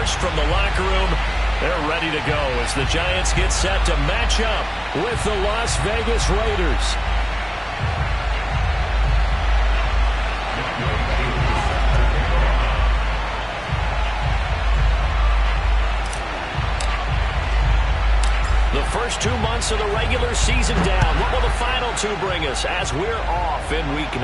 refreshed from the locker room. They're ready to go as the Giants get set to match up with the Las Vegas Raiders. The first 2 months of the regular season down. What will the final two bring us as we're off in Week 9?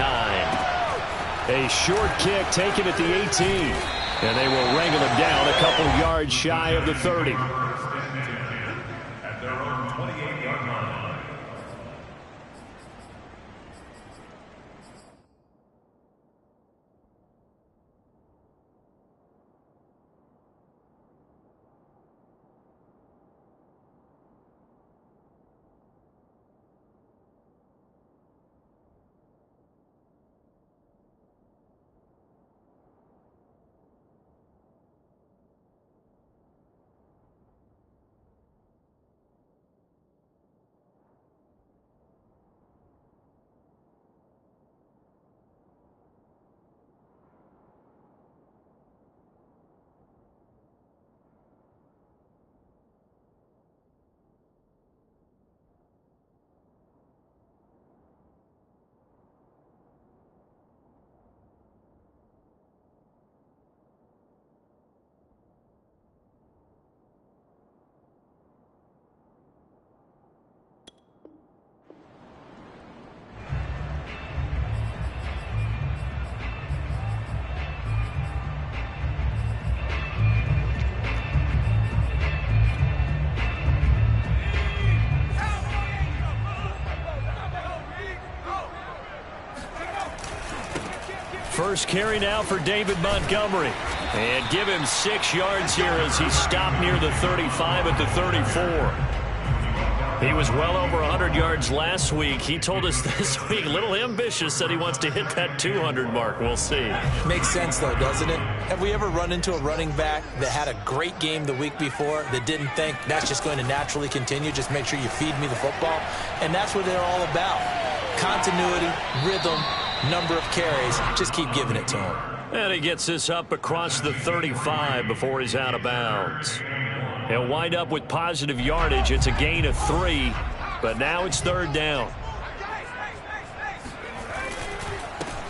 A short kick taken at the 18. And they will wrangle him down a couple yards shy of the 30. At their own 28-yard line. First carry now for David Montgomery. And give him 6 yards here as he stopped near the 35 at the 34. He was well over 100 yards last week. He told us this week, a little ambitious, said he wants to hit that 200 mark. We'll see. Makes sense, though, doesn't it? Have we ever run into a running back that had a great game the week before that didn't think that's just going to naturally continue? Just make sure you feed me the football. And that's what they're all about. Continuity, rhythm, number of carries. Just keep giving it to him. And he gets this up across the 35 before he's out of bounds. He'll wind up with positive yardage. It's a gain of 3, but now it's 3rd down.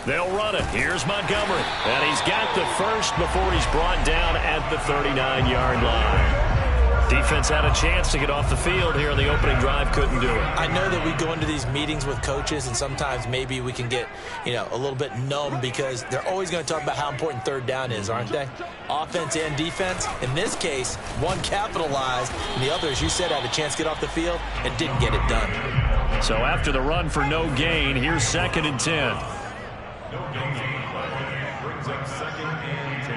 They'll run it. Here's Montgomery. And he's got the first before he's brought down at the 39-yard line. Defense had a chance to get off the field here in the opening drive. Couldn't do it. I know that we go into these meetings with coaches, and sometimes maybe we can get, a little bit numb because they're always going to talk about how important 3rd down is, aren't they? Offense and defense. In this case, one capitalized, and the other, as you said, had a chance to get off the field and didn't get it done. So after the run for no gain, here's 2nd and 10. No gain. Brings up 2nd and 10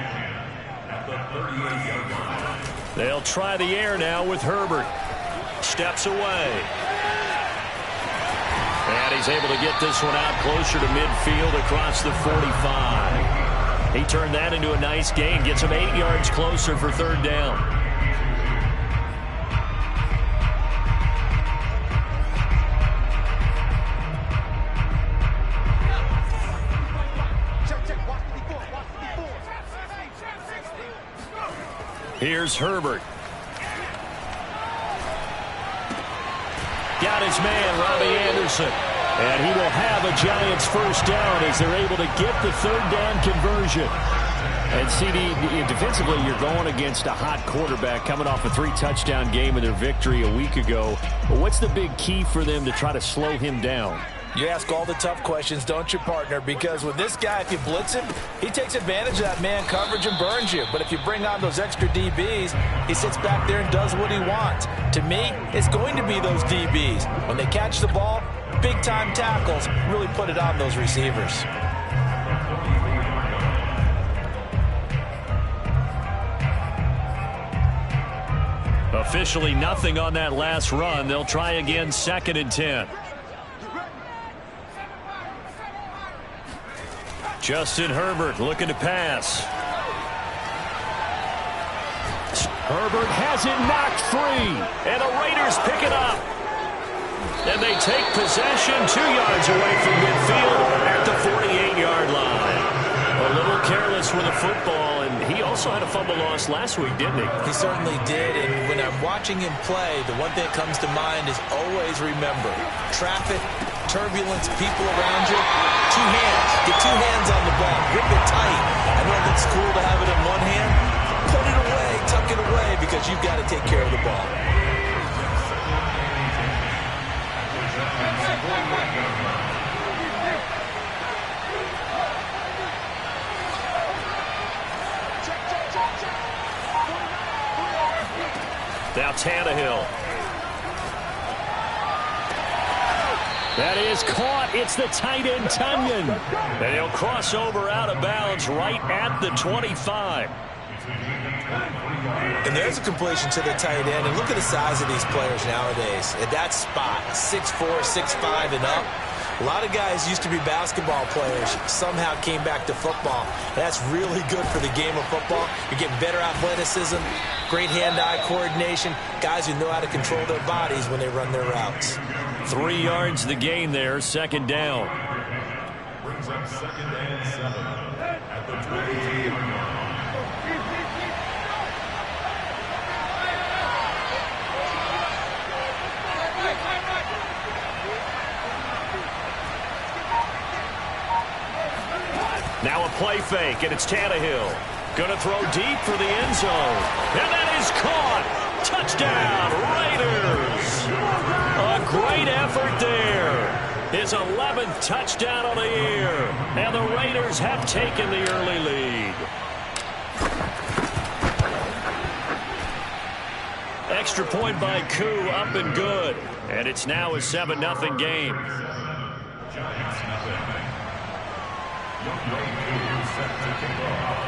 at the 38-yard line. They'll try the air now with Herbert. Steps away. And he's able to get this one out closer to midfield across the 45. He turned that into a nice gain. Gets him 8 yards closer for 3rd down. Here's Herbert. Got his man, Robbie Anderson. And he will have a Giants first down as they're able to get the 3rd down conversion. And CD, defensively, you're going against a hot quarterback coming off a 3-touchdown game in their victory a week ago. But what's the big key for them to try to slow him down? You ask all the tough questions, don't you, partner? Because with this guy, if you blitz him, he takes advantage of that man coverage and burns you. But if you bring on those extra DBs, he sits back there and does what he wants. To me, it's going to be those DBs. When they catch the ball, big-time tackles really put it on those receivers. Officially nothing on that last run. They'll try again, 2nd and 10. Justin Herbert looking to pass. Herbert has it knocked free. And the Raiders pick it up. And they take possession 2 yards away from midfield at the 48-yard line. A little careless with a football, and he also had a fumble loss last week, didn't he? He certainly did, and when I'm watching him play, the one thing that comes to mind is always remember, traffic, turbulence, people around you, two hands. Get two hands on the ball. Grip it tight. I know it looks cool to have it in one hand. Put it away, tuck it away, because you've got to take care of the ball. Now Tannehill. That is caught. It's the tight end, Tunyon. And he'll cross over out of bounds right at the 25. And there's a completion to the tight end. And look at the size of these players nowadays. At that spot, 6'4", 6'5", and up. A lot of guys used to be basketball players, somehow came back to football. That's really good for the game of football. You're getting better athleticism, great hand-eye coordination, guys who know how to control their bodies when they run their routes. 3 yards the gain there, second down. Brings up 2nd and 7 at the 22-yard line. Now a play fake, and it's Tannehill. Going to throw deep for the end zone. And that is caught. Touchdown, Raiders. A great effort there. His 11th touchdown of the year. And the Raiders have taken the early lead. Extra point by Koo, up and good. And it's now a 7-0 game. Giants nothing. Set to kick off.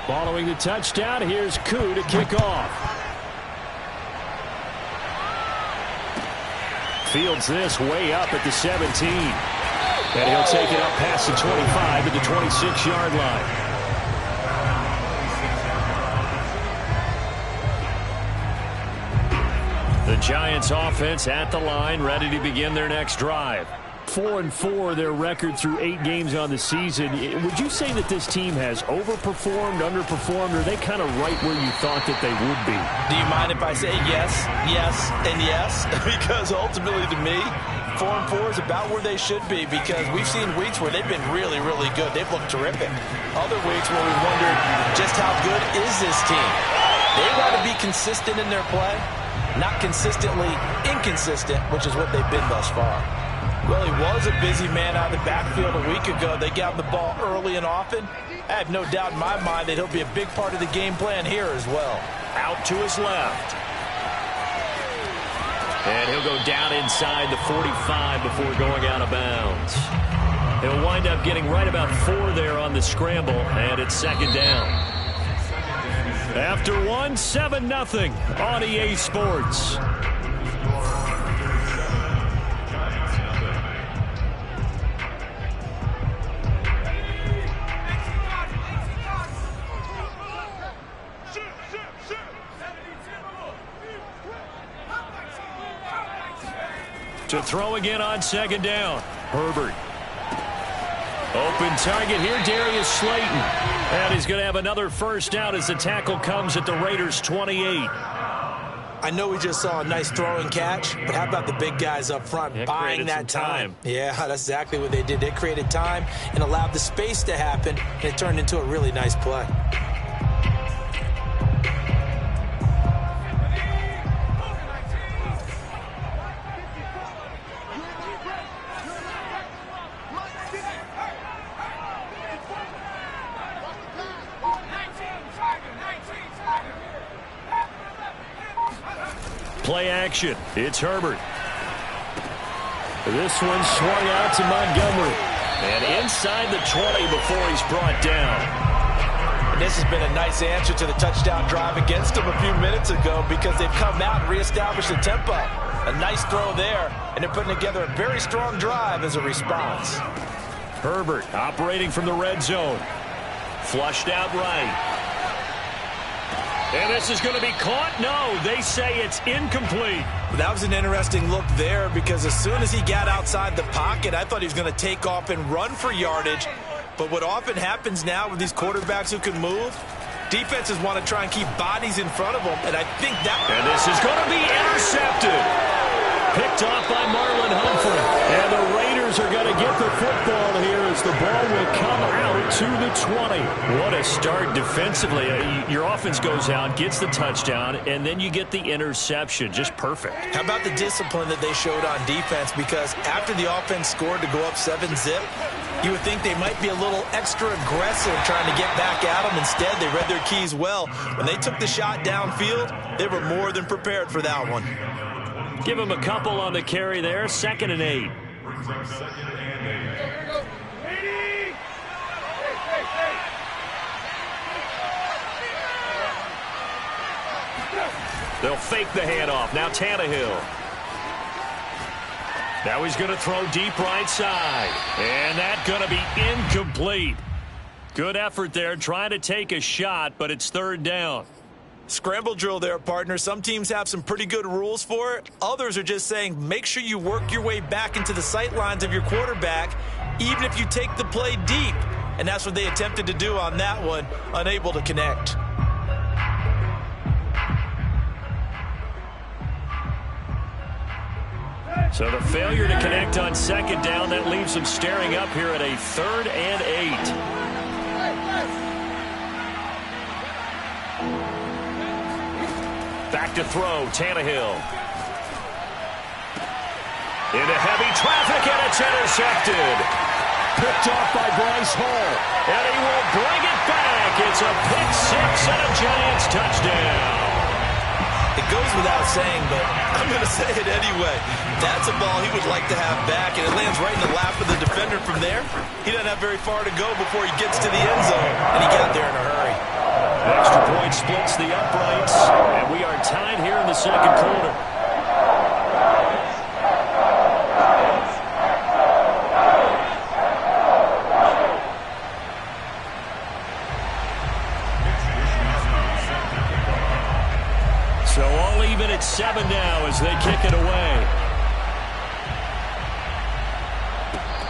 Following the touchdown, here's Koo to kick off. Fields this way up at the 17. And he'll take it up past the 25 to the 26-yard line. The Giants offense at the line, ready to begin their next drive. 4-4, their record through 8 games on the season. Would you say that this team has overperformed, underperformed, or are they kind of right where you thought that they would be? Do you mind if I say yes, yes, and yes? Because ultimately to me, 4-4 is about where they should be, because we've seen weeks where they've been really, really good. They've looked terrific. Other weeks where we wondered just how good is this team. They want to be consistent in their play, not consistently inconsistent, which is what they've been thus far. Well, he was a busy man out of the backfield a week ago. They got the ball early and often. I have no doubt in my mind that he'll be a big part of the game plan here as well. Out to his left. And he'll go down inside the 45 before going out of bounds. He'll wind up getting right about 4 there on the scramble, and it's second down. After one, 7-0 on EA Sports. To throw again on second down. Herbert. Open target here, Darius Slayton. And he's going to have another first down as the tackle comes at the Raiders' 28. I know we just saw a nice throw and catch, but how about the big guys up front buying that time? Yeah, that's exactly what they did. They created time and allowed the space to happen, and it turned into a really nice play. Play action. It's Herbert. This one swung out to Montgomery. And inside the 20 before he's brought down. And this has been a nice answer to the touchdown drive against them a few minutes ago, because they've come out and reestablished the tempo. A nice throw there, and they're putting together a very strong drive as a response. Herbert operating from the red zone. Flushed out right. And this is going to be caught? No, they say it's incomplete. That was an interesting look there because as soon as he got outside the pocket, I thought he was going to take off and run for yardage. But what often happens now with these quarterbacks who can move, defenses want to try and keep bodies in front of them, and I think that... And this is going to be intercepted. Picked off by Marlon Humphrey. And the Raiders are going to get the football here as the ball will come out to the 20. What a start defensively. Your offense goes out, gets the touchdown, and then you get the interception. Just perfect. How about the discipline that they showed on defense? Because after the offense scored to go up 7-zip, you would think they might be a little extra aggressive trying to get back at them. Instead, they read their keys well. When they took the shot downfield, they were more than prepared for that one. Give them a couple on the carry there. 2nd and 8. Brings up 2nd and 8. They'll fake the handoff. Now Tannehill. Now he's going to throw deep right side. And that's going to be incomplete. Good effort there trying to take a shot, but it's 3rd down. Scramble drill there, partner. Some teams have some pretty good rules for it. Others are just saying make sure you work your way back into the sight lines of your quarterback, even if you take the play deep. And that's what they attempted to do on that one, unable to connect. So the failure to connect on 2nd down, that leaves them staring up here at a 3rd and 8. Back to throw, Tannehill. Into heavy traffic, and it's intercepted. Picked off by Bryce Hall. And he will bring it back. It's a pick 6 and a Giants touchdown. It goes without saying, but I'm going to say it anyway. That's a ball he would like to have back, and it lands right in the lap of the defender from there. He doesn't have very far to go before he gets to the end zone, and he got there in a hurry. An extra point splits the uprights, and we are tied here in the 2nd quarter. So all even at 7 now as they kick it away.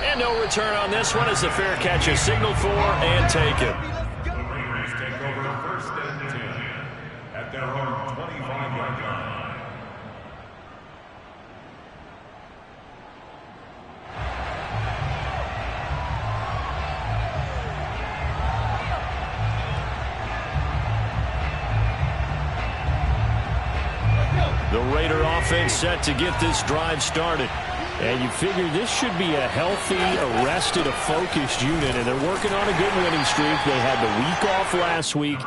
And no return on this one as the fair catch is signaled for and taken. The Raiders take over 1st and 10 at their own 25-yard line. The Raider offense set to get this drive started. And you figure this should be a healthy, arrested, a focused unit, and they're working on a good winning streak. They had the week off last week.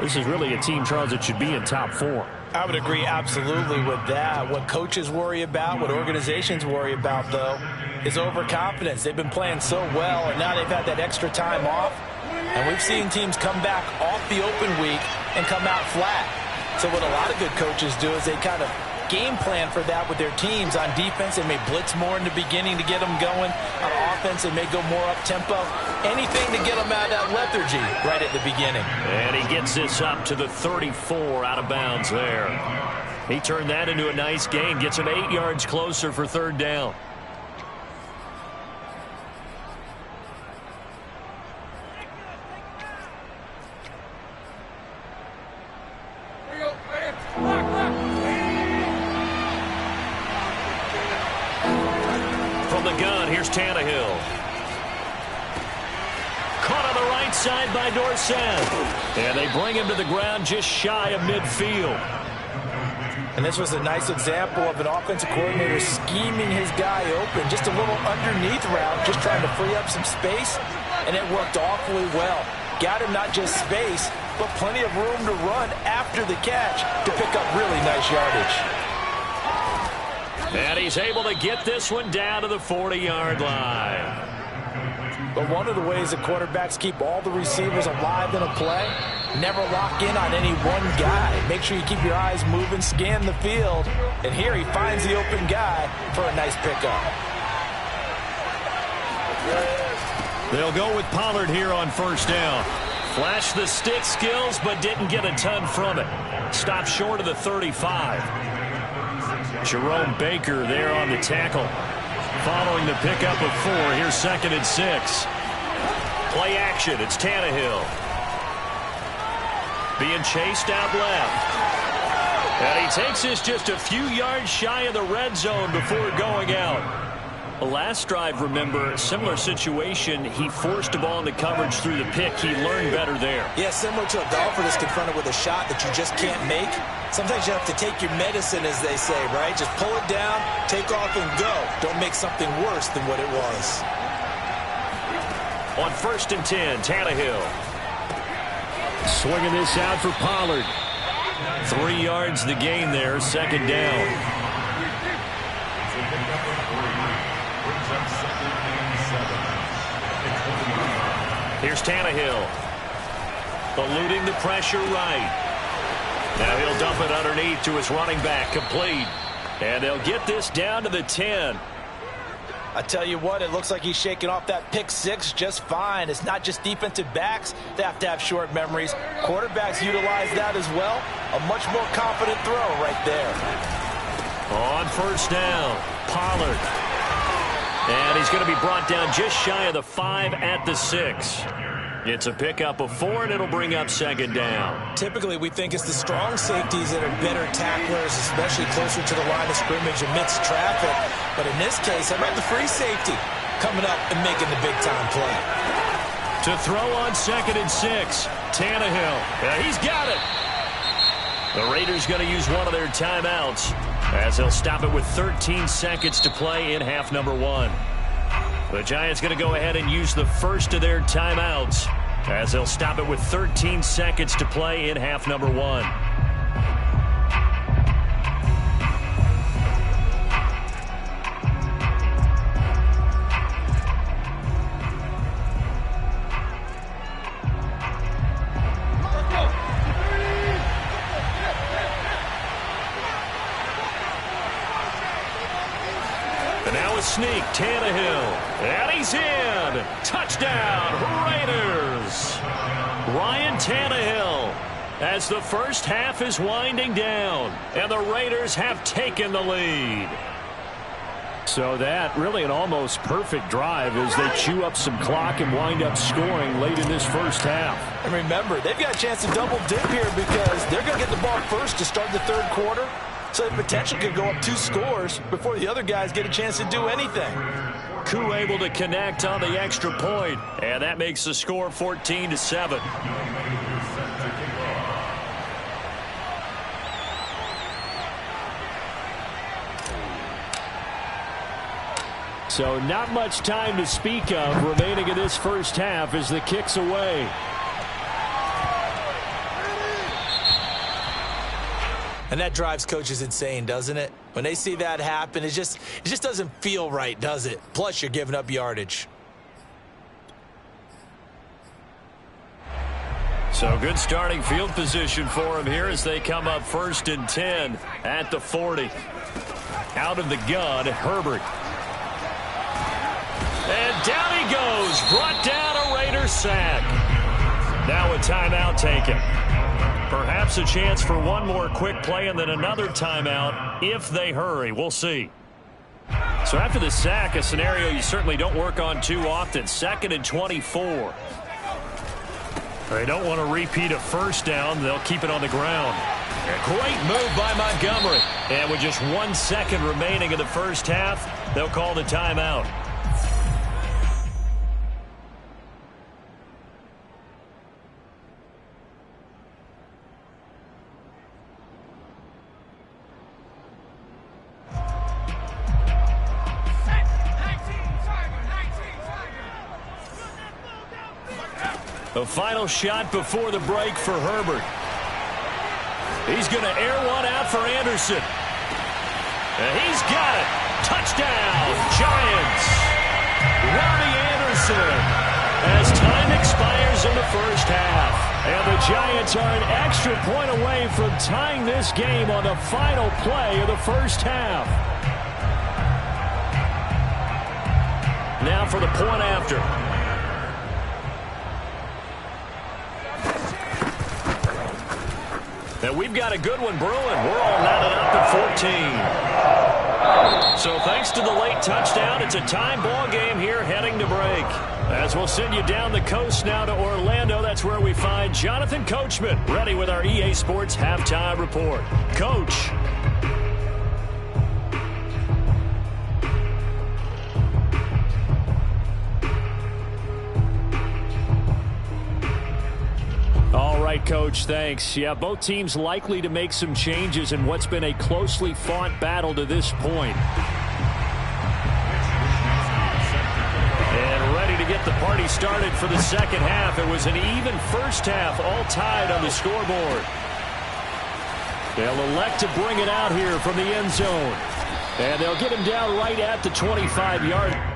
This is really a team, Charles, that should be in top 4. I would agree absolutely with that. What coaches worry about, what organizations worry about, though, is overconfidence. They've been playing so well, and now they've had that extra time off. And we've seen teams come back off the open week and come out flat. So what a lot of good coaches do is they kind of game plan for that with their teams. On defense, they may blitz more in the beginning to get them going. On offense, they may go more up-tempo. Anything to get them out of that lethargy right at the beginning. And he gets this up to the 34 out of bounds there. He turned that into a nice gain. Gets him 8 yards closer for 3rd down. Here's Tannehill. Caught on the right side by Dorsett. And they bring him to the ground just shy of midfield. And this was a nice example of an offensive coordinator scheming his guy open. Just a little underneath route, just trying to free up some space. And it worked awfully well. Got him not just space, but plenty of room to run after the catch to pick up really nice yardage. And he's able to get this one down to the 40-yard line. But one of the ways that quarterbacks keep all the receivers alive in a play, never lock in on any one guy. Make sure you keep your eyes moving, scan the field. And here he finds the open guy for a nice pickup. They'll go with Pollard here on 1st down. Flashed the stick skills, but didn't get a ton from it. Stopped short of the 35. Jerome Baker there on the tackle. Following the pickup of 4, here's 2nd and 6. Play action, it's Tannehill. Being chased out left. And he takes this just a few yards shy of the red zone before going out. The last drive, remember, similar situation. He forced the ball into coverage through the pick. He learned better there. Yeah, similar to a golfer that's confronted with a shot that you just can't make. Sometimes you have to take your medicine, as they say, right? Just pull it down, take off, and go. Don't make something worse than what it was. On 1st and 10, Tannehill. Swinging this out for Pollard. 3 yards the gain there, 2nd down. Here's Tannehill. Eluding the pressure right. Now he'll dump it underneath to his running back, complete. And they'll get this down to the 10. I tell you what, it looks like he's shaking off that pick 6 just fine. It's not just defensive backs that have to have short memories. Quarterbacks utilize that as well. A much more confident throw right there. On 1st down, Pollard. And he's going to be brought down just shy of the 5 at the 6. It's a pickup of 4, and it'll bring up 2nd down. Typically, we think it's the strong safeties that are better tacklers, especially closer to the line of scrimmage amidst traffic. But in this case, how about the free safety coming up and making the big-time play? To throw on 2nd and 6, Tannehill. He's got it. The Raiders going to use one of their timeouts as they'll stop it with 13 seconds to play in half number 1. The Giants going to go ahead and use the first of their timeouts as they'll stop it with 13 seconds to play in half number 1. Sneak, Tannehill, and he's in. Touchdown, Raiders. Ryan Tannehill as the first half is winding down, and the Raiders have taken the lead. So that really an almost perfect drive as they chew up some clock and wind up scoring late in this first half. And remember, they've got a chance to double dip here because they're going to get the ball first to start the 3rd quarter. So the potential could go up 2 scores before the other guys get a chance to do anything. Koo able to connect on the extra point, and that makes the score 14-7. So not much time to speak of remaining in this first half as the kick's away. And that drives coaches insane, doesn't it? When they see that happen, it just doesn't feel right, does it? Plus, you're giving up yardage. So good starting field position for him here as they come up 1st and 10 at the 40. Out of the gun, Herbert. And down he goes. Brought down a Raider sack. Now a timeout taken. Perhaps a chance for one more quick play and then another timeout if they hurry. We'll see. So after the sack, a scenario you certainly don't work on too often. 2nd and 24. They don't want to repeat a 1st down. They'll keep it on the ground. A great move by Montgomery. And with just 1 second remaining in the first half, they'll call the timeout. A final shot before the break for Herbert. He's going to air one out for Anderson. And he's got it. Touchdown, Giants. Robbie Anderson. As time expires in the first half. And the Giants are an extra point away from tying this game on the final play of the first half. Now for the point after. And we've got a good one brewing. We're all knotted up at 14. So thanks to the late touchdown, it's a tie ball game here heading to break. As we'll send you down the coast now to Orlando, that's where we find Jonathan Coachman, ready with our EA Sports Halftime Report. Coach. All right, Coach, thanks. Yeah, both teams likely to make some changes in what's been a closely fought battle to this point. And ready to get the party started for the second half. It was an even first half, all tied on the scoreboard. They'll elect to bring it out here from the end zone. And they'll get him down right at the 25-yard.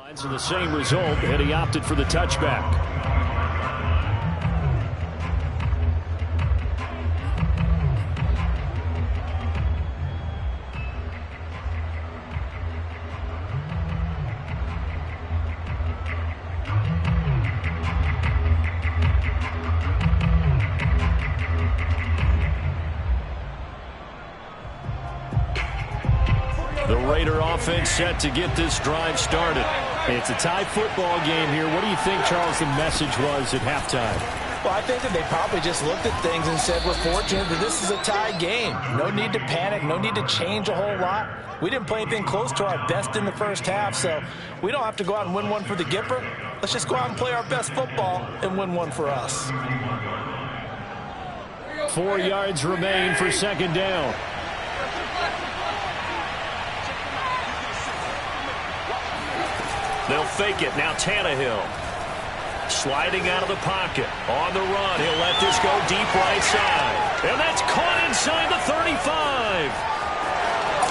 And the same result, and he opted for the touchback. The Raider offense set to get this drive started. It's a tie football game here. What do you think, Charles, the message was at halftime? Well, I think that they probably just looked at things and said, we're fortunate that this is a tie game. No need to panic. No need to change a whole lot. We didn't play anything close to our best in the first half, so we don't have to go out and win one for the Gipper. Let's just go out and play our best football and win one for us. 4 yards remain for second down. They'll fake it. Now Tannehill. Sliding out of the pocket. On the run. He'll let this go deep right side. And that's caught inside the 35.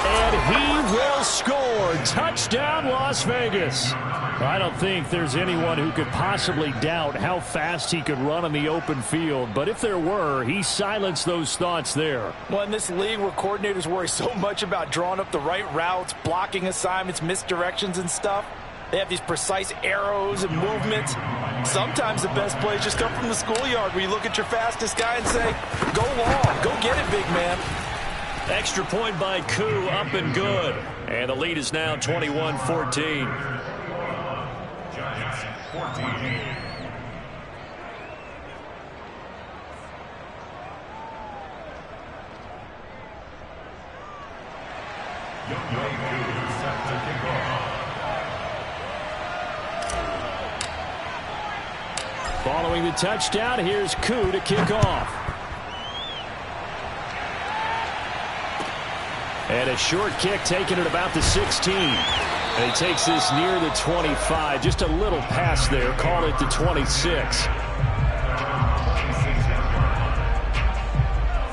And he will score. Touchdown, Las Vegas. I don't think there's anyone who could possibly doubt how fast he could run on the open field. But if there were, he silenced those thoughts there. Well, in this league where coordinators worry so much about drawing up the right routes, blocking assignments, misdirections and stuff, they have these precise arrows and movements. Sometimes the best plays just come from the schoolyard where you look at your fastest guy and say, go long, go get it, big man. Extra point by Koo, up and good. And the lead is now 21-14. Giants 14. Younghoe Koo set to kick off. Following the touchdown, here's Koo to kick off. And a short kick taken at about the 16. And he takes this near the 25. Just a little pass there. Call it the 26.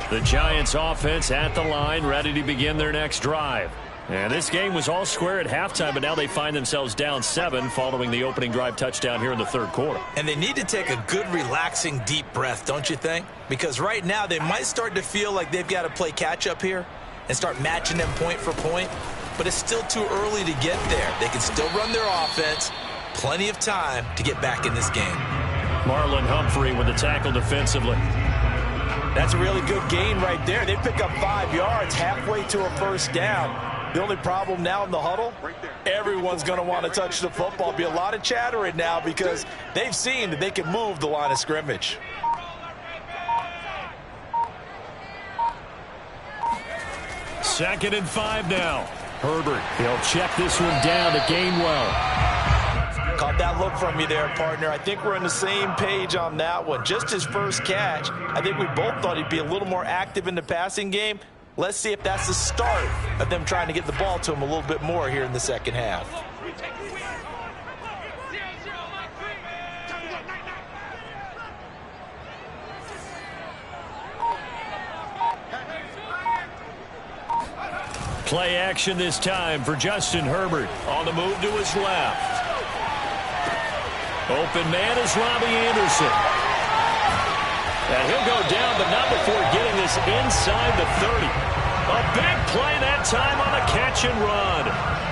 The Giants offense at the line, ready to begin their next drive. And this game was all square at halftime, but now they find themselves down 7 following the opening drive touchdown here in the third quarter. And they need to take a good, relaxing, deep breath, don't you think? Because right now they might start to feel like they've got to play catch-up here and start matching them point for point. But it's still too early to get there. They can still run their offense. Plenty of time to get back in this game. Marlon Humphrey with the tackle defensively. That's a really good gain right there. They pick up 5 yards halfway to a first down. The only problem now in the huddle, everyone's going to want to touch the football. Be a lot of chattering now because they've seen that they can move the line of scrimmage. Second and 5 now. Herbert, he'll check this one down to Gainwell. Caught that look from you there, partner. I think we're on the same page on that one. Just his first catch, I think we both thought he'd be a little more active in the passing game. Let's see if that's the start of them trying to get the ball to him a little bit more here in the second half. Play action this time for Justin Herbert. On the move to his left. Open man is Robbie Anderson. And he'll go down, but not before getting this inside the 30. A big play that time on a catch and run.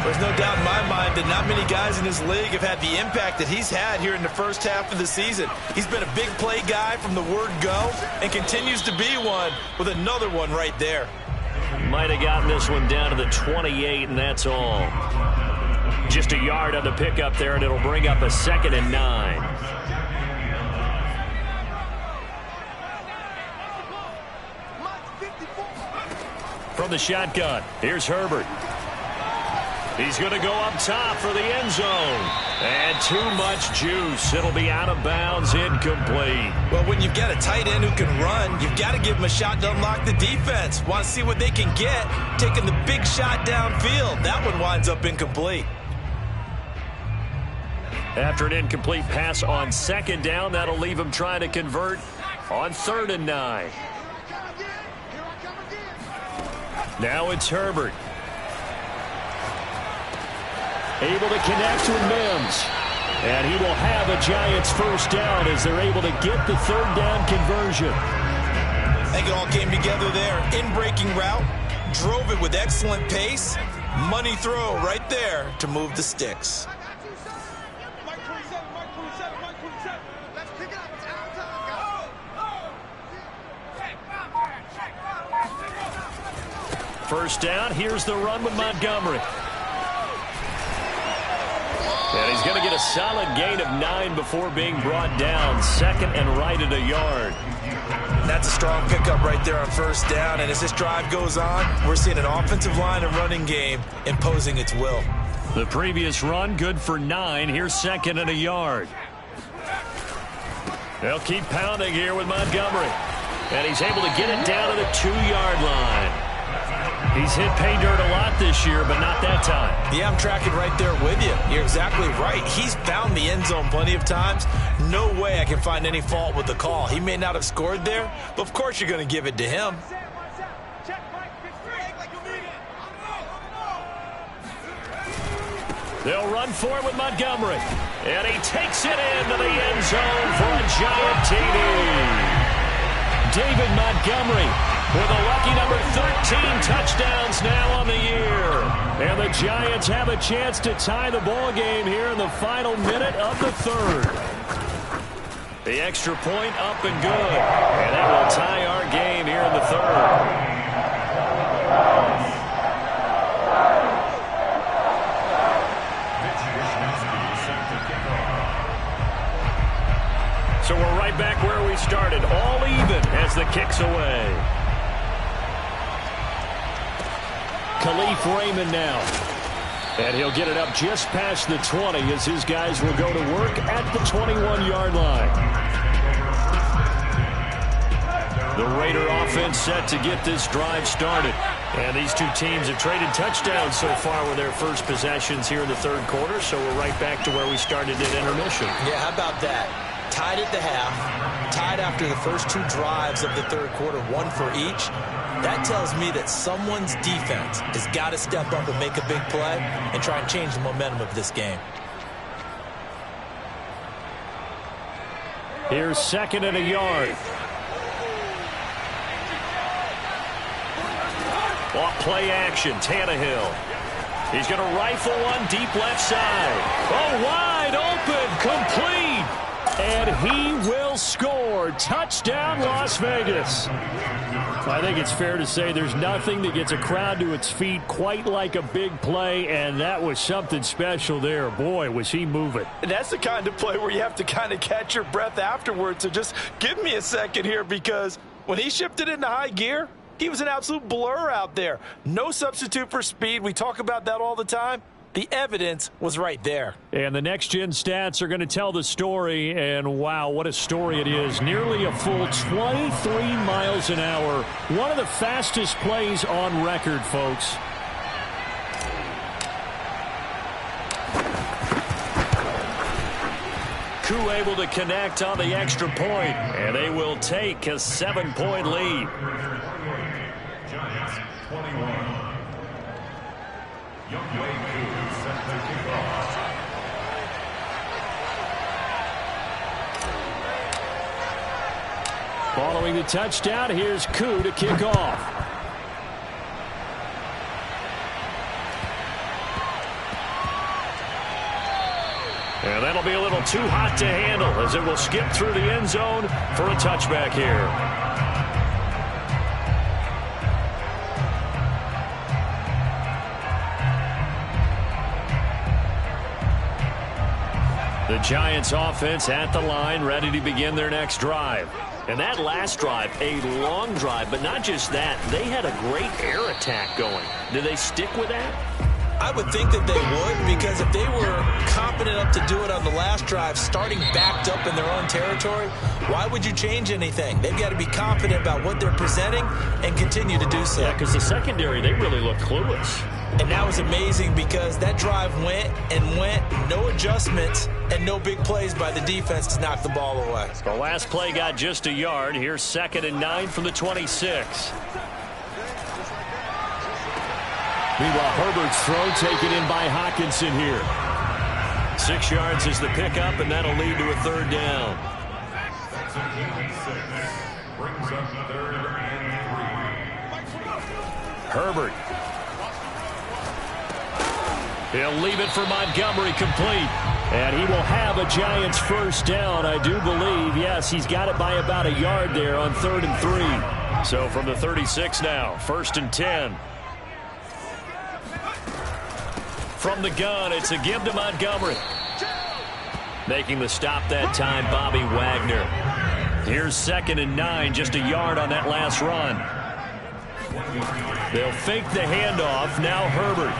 There's no doubt in my mind that not many guys in this league have had the impact that he's had here in the first half of the season. He's been a big play guy from the word go and continues to be one with another one right there. Might have gotten this one down to the 28, and that's all. Just a yard on the pickup there, and it'll bring up a 2nd and 9. From the shotgun, here's Herbert. He's going to go up top for the end zone. And too much juice. It'll be out of bounds, incomplete. Well, when you've got a tight end who can run, you've got to give him a shot to unlock the defense. Want to see what they can get, taking the big shot downfield. That one winds up incomplete. After an incomplete pass on 2nd down, that'll leave him trying to convert on 3rd and 9. Now it's Herbert. able to connect with Mims. And he will have a Giants first down as they're able to get the third down conversion. I think it all came together there. In-breaking route, drove it with excellent pace. Money throw right there to move the sticks. First down, here's the run with Montgomery. And he's going to get a solid gain of 9 before being brought down. Second and right at a yard. That's a strong pickup right there on first down. And as this drive goes on, we're seeing an offensive line and running game imposing its will. The previous run, good for 9. Here's second and a yard. They'll keep pounding here with Montgomery. And he's able to get it down to the 2-yard line. He's hit pay dirt a lot this year, but not that time. Yeah, I'm tracking right there with you. You're exactly right. He's found the end zone plenty of times. No way I can find any fault with the call. He may not have scored there, but of course you're going to give it to him. They'll run for it with Montgomery. And he takes it into the end zone for a Giant TD. David Montgomery with a lucky number 13 touchdowns now on the year. And the Giants have a chance to tie the ball game here in the final minute of the third. The extra point up and good. And that will tie our game here in the third. So we're right back where we started, all even as the kick's away. Khalif Raymond now. And he'll get it up just past the 20 as his guys will go to work at the 21-yard line. The Raider offense set to get this drive started. And these two teams have traded touchdowns so far with their first possessions here in the third quarter, so we're right back to where we started at intermission. Yeah, how about that? Tied at the half, tied after the first two drives of the third quarter, one for each. That tells me that someone's defense has got to step up and make a big play and try and change the momentum of this game. Here's second and a yard. Off play action, Tannehill. He's going to rifle one deep left side. Oh, wide open, complete. And he will score. Touchdown, Las Vegas. I think it's fair to say there's nothing that gets a crowd to its feet quite like a big play, and that was something special there. Boy, was he moving. And that's the kind of play where you have to kind of catch your breath afterwards. So just give me a second here, because when he shifted into high gear, he was an absolute blur out there. No substitute for speed. We talk about that all the time. The evidence was right there. And the next-gen stats are going to tell the story, and wow, what a story it is. Nearly a full 23 miles an hour. One of the fastest plays on record, folks. Koo able to connect on the extra point, and they will take a 7-point lead. Giants 21. Younghoe Koo set to kick off. Following the touchdown, here's Koo to kick off. And that'll be a little too hot to handle as it will skip through the end zone for a touchback here. The Giants offense at the line, ready to begin their next drive. And that last drive, a long drive, but not just that. They had a great air attack going. Do they stick with that? I would think that they would, because if they were confident enough to do it on the last drive, starting backed up in their own territory, why would you change anything? They've got to be confident about what they're presenting and continue to do so. Yeah, because the secondary, they really look clueless. And that was amazing because that drive went and went, no adjustments, and no big plays by the defense to knock the ball away. The last play got just a yard. Here's 2nd and 9 from the 26. Meanwhile, Herbert's throw taken in by Hockenson here. 6 yards is the pickup, and that'll lead to a third down. Brings up 3rd and 3. Herbert. He'll leave it for Montgomery, complete. And he will have a Giants first down, I do believe. Yes, he's got it by about a yard there on 3rd and 3. So from the 36 now, 1st and 10. From the gun, it's a give to Montgomery. Making the stop that time, Bobby Wagner. Here's 2nd and 9, just a yard on that last run. They'll fake the handoff. Now Herbert.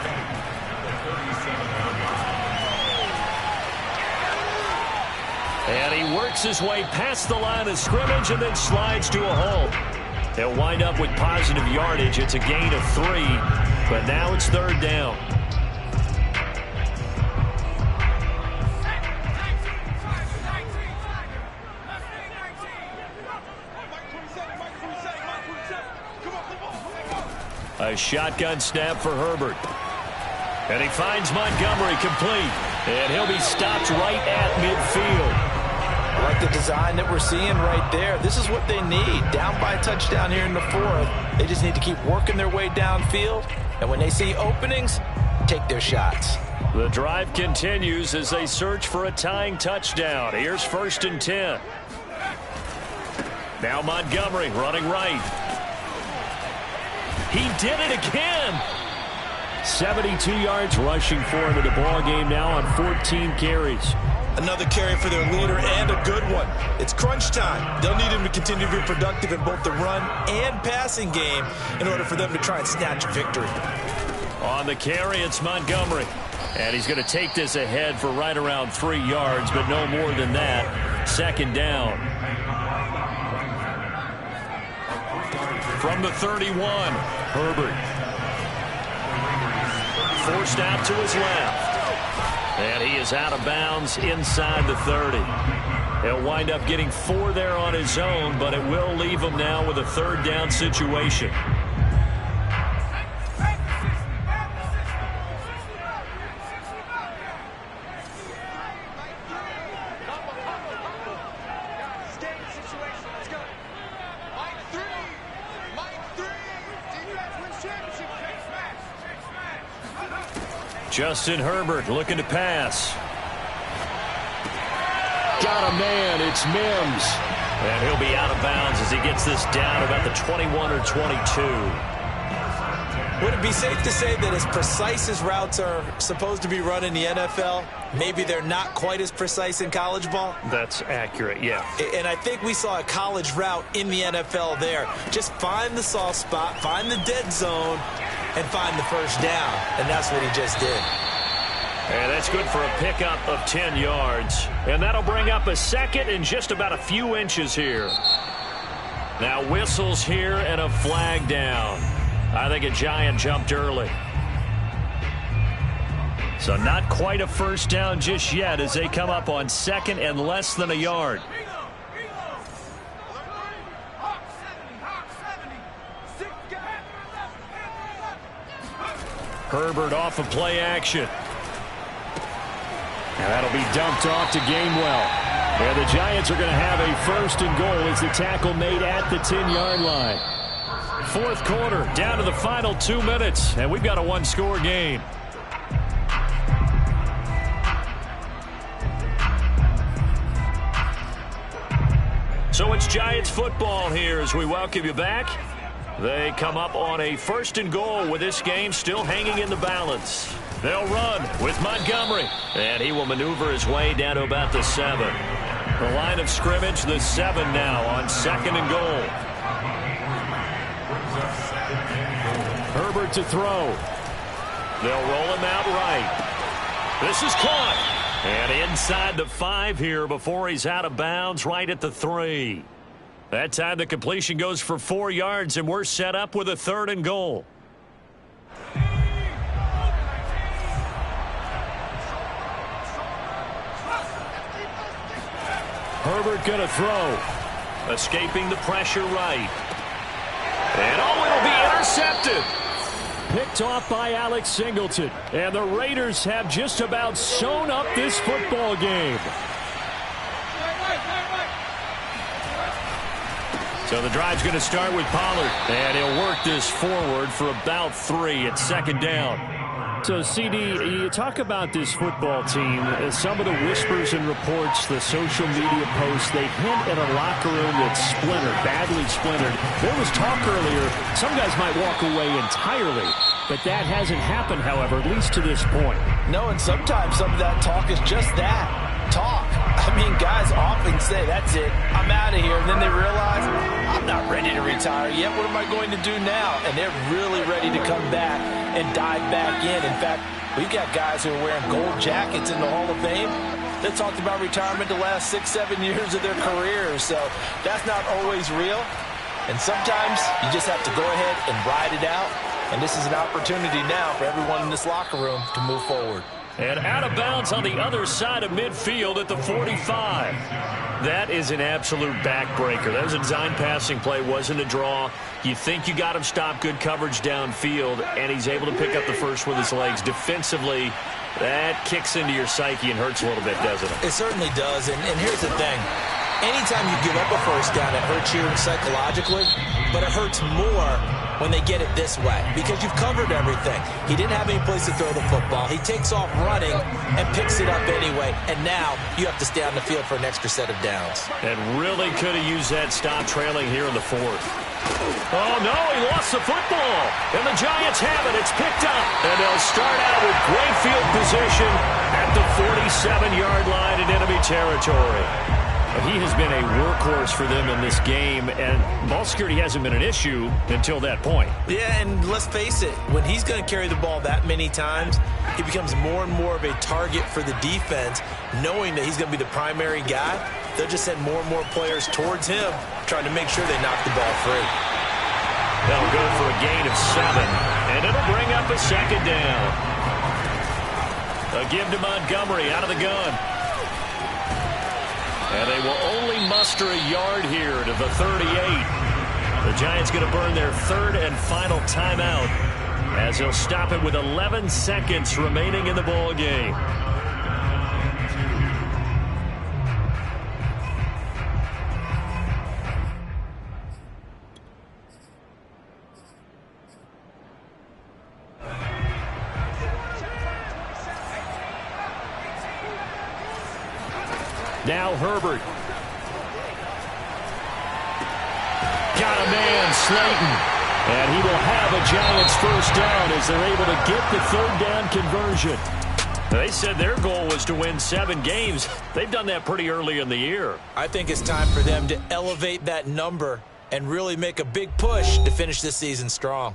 And he works his way past the line of scrimmage and then slides to a halt. He'll wind up with positive yardage. It's a gain of 3, but now it's 3rd down. A shotgun snap for Herbert. And he finds Montgomery, complete. And he'll be stopped right at midfield. I like the design that we're seeing right there. This is what they need. Down by a touchdown here in the 4th. They just need to keep working their way downfield. And when they see openings, take their shots. The drive continues as they search for a tying touchdown. Here's 1st and 10. Now Montgomery running right. He did it again. 72 yards rushing for him in the ball game now on 14 carries. Another carry for their leader, and a good one. It's crunch time. They'll need him to continue to be productive in both the run and passing game in order for them to try and snatch a victory. On the carry, it's Montgomery. And he's going to take this ahead for right around 3 yards, but no more than that. 2nd down. From the 31, Herbert. Forced out to his left. And he is out of bounds inside the 30. He'll wind up getting 4 there on his own, but it will leave him now with a 3rd down situation. Justin Herbert looking to pass. Got a man. It's Mims. And he'll be out of bounds as he gets this down about the 21 or 22. Would it be safe to say that as precise as routes are supposed to be run in the NFL, maybe they're not quite as precise in college ball? That's accurate, yeah. And I think we saw a college route in the NFL there. Just find the soft spot, find the dead zone, and find the first down. And that's what he just did. And that's good for a pickup of 10 yards. And that'll bring up a 2nd and just about a few inches here. Now whistles here and a flag down. I think a Giant jumped early. So not quite a first down just yet as they come up on 2nd and less than a yard. Herbert off of play action. And that'll be dumped off to Gainwell. And the Giants are going to have a 1st and goal as the tackle made at the 10-yard line. 4th quarter, down to the final 2 minutes, and we've got a 1-score game. So it's Giants football here as we welcome you back. They come up on a 1st and goal with this game still hanging in the balance. They'll run with Montgomery, and he will maneuver his way down to about the 7. The line of scrimmage, the 7 now on 2nd and goal. Herbert to throw. They'll roll him out right. This is caught. And inside the 5 here before he's out of bounds right at the 3. That time the completion goes for 4 yards, and we're set up with a 3rd and goal. Herbert going to throw. Escaping the pressure right. And it'll be intercepted. picked off by Alex Singleton. And the Raiders have just about sewn up this football game. So the drive's going to start with Pollard. And he'll work this forward for about 3 at second down. So, CD, you talk about this football team, some of the whispers and reports, the social media posts, they hint at a locker room that's splintered, badly splintered. There was talk earlier, some guys might walk away entirely, but that hasn't happened, however, at least to this point. No, and sometimes some of that talk is just that, talk. I mean, guys often say, that's it, I'm out of here, and then they realize, I'm not ready to retire yet, what am I going to do now? And they're really ready to come back and dive back in. In fact, we've got guys who are wearing gold jackets in the Hall of Fame that talked about retirement the last 6-7 years of their careers. So that's not always real. And sometimes you just have to go ahead and ride it out. And this is an opportunity now for everyone in this locker room to move forward. And out of bounds on the other side of midfield at the 45. That is an absolute backbreaker. That was a design passing play, wasn't a draw. You think you got him stopped, good coverage downfield, and he's able to pick up the first with his legs. Defensively, that kicks into your psyche and hurts a little bit, doesn't it? It certainly does, and here's the thing. Anytime you give up a first down, it hurts you psychologically, but it hurts more when they get it this way because you've covered everything. He didn't have any place to throw the football. He takes off running and picks it up anyway, and now you have to stay on the field for an extra set of downs. And really could have used that stop trailing here in the 4th. Oh, no, he lost the football. And the Giants have it. It's picked up. And they'll start out with great field position at the 47-yard line in enemy territory. He has been a workhorse for them in this game, and ball security hasn't been an issue until that point. Yeah, and let's face it, when he's going to carry the ball that many times, he becomes more and more of a target for the defense, knowing that he's going to be the primary guy. They'll just send more and more players towards him, trying to make sure they knock the ball free. They'll go for a gain of 7, and it'll bring up a second down. A give to Montgomery out of the gun. And they will only muster a yard here to the 38. The Giants going to burn their 3rd and final timeout as he'll stop it with 11 seconds remaining in the ball game. Now Herbert. Got a man, Slayton. And he will have a Giants first down as they're able to get the 3rd down conversion. They said their goal was to win 7 games. They've done that pretty early in the year. I think it's time for them to elevate that number and really make a big push to finish this season strong.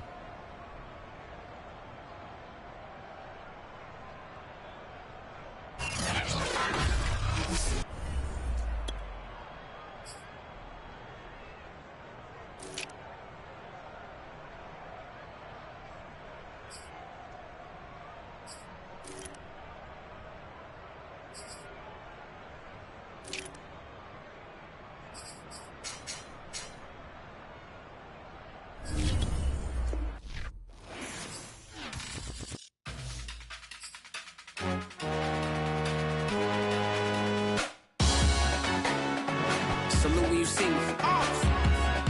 Salute when you see me.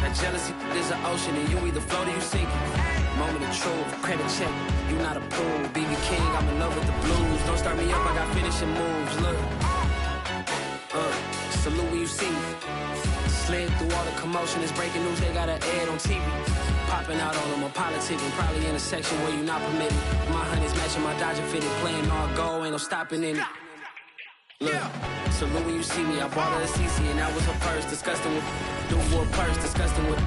That jealousy is an ocean and you either float or you sink. Moment of truth, credit check, you not approved. BB King, I'm in love with the blues. Don't start me up, I got finishing moves. Look, salute when you see me. Slid through all the commotion, it's breaking news, they got an ad on TV. Popping out on them, I'm politicking, probably in a section where you not permitted. My honey's matching my Dodger fitted, playing all go, ain't no stopping in it. Look, salute when you see me, I bought her a CC and that was her purse, disgusting with, do for a purse, disgusting with.